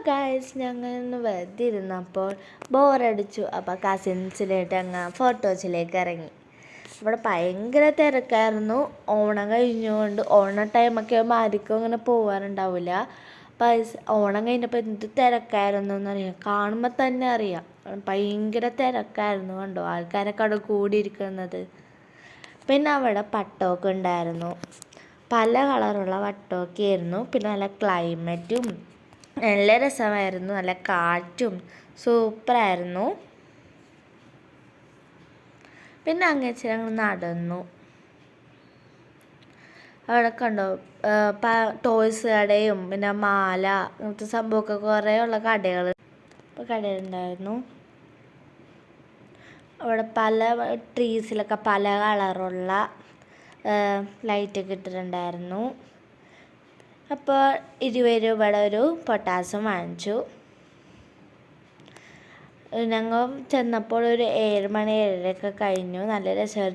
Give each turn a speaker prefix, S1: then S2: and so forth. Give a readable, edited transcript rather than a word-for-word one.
S1: Guys, ഞങ്ങൾ ഇന്ന് വെറുതെ ഇരുന്നപ്പോൾ ബോറടിച്ചു. അപ്പോൾ കസിൻസിലായിട്ട് അങ്ങ് ഫോട്ടോസിലേക്ക് ഇറങ്ങി. ഇവിടെ ഭയങ്കര തിരക്കായിരുന്നു. ഓണം കഴിഞ്ഞുകൊണ്ട് ഓണ ടൈമൊക്കെ ആകുമ്പോൾ ആർക്കും അങ്ങനെ പോകാനുണ്ടാവില്ല. ഓണം കഴിഞ്ഞപ്പോൾ എന്ത് തിരക്കായിരുന്നു എന്നറിയാം. കാണുമ്പോൾ തന്നെ അറിയാം, ഭയങ്കര തിരക്കായിരുന്നു. കണ്ടോ ആൾക്കാരൊക്കെ അവിടെ കൂടിയിരിക്കുന്നത്. പിന്നെ അവിടെ പട്ടമൊക്കെ ഉണ്ടായിരുന്നു, പല കളറുള്ള വട്ടമൊക്കെ ആയിരുന്നു. പിന്നെ നല്ല ക്ലൈമറ്റും നല്ല രസമായിരുന്നു, നല്ല കാറ്റും സൂപ്പറായിരുന്നു. പിന്നെ അങ്ങേച്ച് ഞങ്ങൾ നടന്നു. അവിടെ കണ്ടോ ടോയ്സ് കടയും പിന്നെ മാല അങ്ങനത്തെ സംഭവമൊക്കെ കുറേ ഉള്ള കടയുണ്ടായിരുന്നു. അവിടെ പല ട്രീസിലൊക്കെ പല കളറുള്ള ലൈറ്റൊക്കെ ഇട്ടിട്ടുണ്ടായിരുന്നു. അപ്പോൾ 20 രൂപയുടെ ഒരു പൊട്ടാസും വാങ്ങിച്ചു. ഞങ്ങൾ ചെന്നപ്പോൾ ഒരു 7 മണി 7:30 കഴിഞ്ഞു. നല്ല രസമായിരുന്നു.